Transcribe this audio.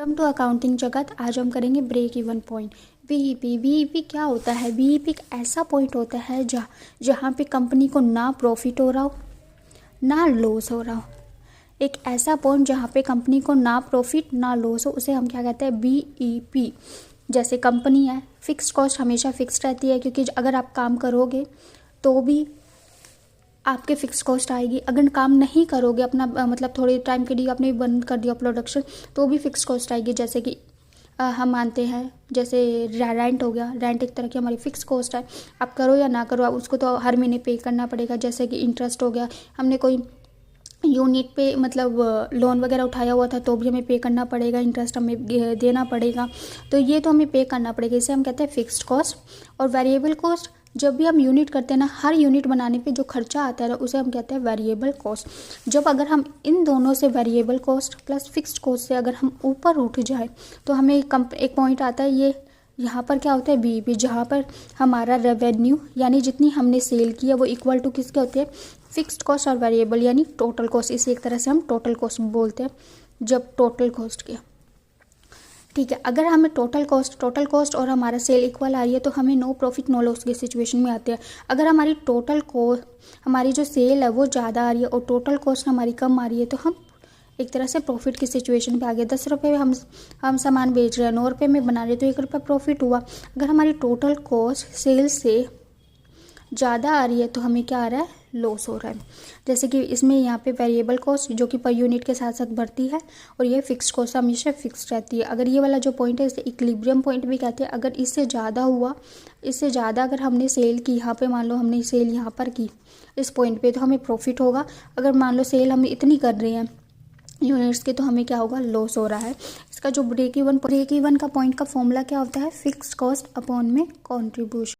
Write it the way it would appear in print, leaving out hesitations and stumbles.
Welcome to accounting जगत। आज हम करेंगे break even point, BEP. BEP क्या होता है? बीईपी एक ऐसा पॉइंट होता है जहाँ पे कंपनी को ना प्रॉफिट हो रहा हो ना लॉस हो रहा हो। एक ऐसा पॉइंट जहाँ पे कंपनी को ना प्रॉफिट ना लॉस हो, उसे हम क्या कहते हैं? बीईपी। जैसे कंपनी है, फिक्स्ड कॉस्ट हमेशा फिक्स्ड रहती है, क्योंकि अगर आप काम करोगे तो भी आपके फिक्स कॉस्ट आएगी। अगर काम नहीं करोगे, अपना मतलब थोड़े टाइम के लिए आपने बंद कर दिया प्रोडक्शन, तो भी फिक्स कॉस्ट आएगी। जैसे कि हम मानते हैं, जैसे रेंट हो गया। रेंट एक तरह की हमारी फिक्स कॉस्ट है। आप करो या ना करो, आप उसको तो हर महीने पे करना पड़ेगा। जैसे कि इंटरेस्ट हो गया, हमने कोई यूनिट पे मतलब लोन वगैरह उठाया हुआ था तो भी हमें पे करना पड़ेगा, इंटरेस्ट हमें देना पड़ेगा। तो ये तो हमें पे करना पड़ेगा, इसे हम कहते हैं फिक्स्ड कॉस्ट। और वेरिएबल कॉस्ट, जब भी हम यूनिट करते हैं ना, हर यूनिट बनाने पे जो खर्चा आता है ना, उसे हम कहते हैं वेरिएबल कॉस्ट। जब अगर हम इन दोनों से, variable cost plus fixed cost से अगर हम ऊपर उठ जाए तो हमें एक पॉइंट आता है, ये यहाँ पर क्या होता है? बीईपी, जहाँ पर हमारा रेवेन्यू यानी जितनी हमने सेल की है वो इक्वल टू किसके होते हैं? फिक्स्ड कॉस्ट और वेरिएबल यानी टोटल कॉस्ट। इसे एक तरह से हम टोटल कॉस्ट बोलते हैं, जब टोटल कॉस्ट के, ठीक है। अगर हमें टोटल कॉस्ट और हमारा सेल इक्वल आ रही है तो हमें नो प्रॉफिट नो लॉस की सिचुएशन में आते हैं। अगर हमारी हमारी जो सेल है वो ज़्यादा आ रही है और टोटल कॉस्ट हमारी कम आ रही है, तो हम एक तरह से प्रॉफिट की सिचुएशन पे आ गए। 10 रुपये में हम सामान बेच रहे हैं, 9 रुपये में बना रहे हैं, तो 1 रुपये प्रॉफिट हुआ। अगर हमारी टोटल कॉस्ट सेल से ज़्यादा आ रही है तो हमें क्या आ रहा है? लॉस हो रहा है। जैसे कि इसमें यहाँ पे वेरिएबल कॉस्ट जो कि पर यूनिट के साथ साथ बढ़ती है, और ये फिक्स्ड कॉस्ट हमेशा फिक्स्ड रहती है। अगर ये वाला जो पॉइंट है, इसे इक्विलिब्रियम पॉइंट भी कहते हैं। अगर इससे ज़्यादा हुआ, इससे ज़्यादा अगर हमने सेल की, यहाँ पे मान लो हमने सेल यहाँ पर की इस पॉइंट पे, तो हमें प्रॉफिट होगा। अगर मान लो सेल हम इतनी कर रहे हैं यूनिट्स के, तो हमें क्या होगा? लॉस हो रहा है। इसका जो ब्रेक इवन का पॉइंट का फॉर्मूला क्या होता है? फिक्स्ड कॉस्ट अपॉन में कॉन्ट्रीब्यूशन।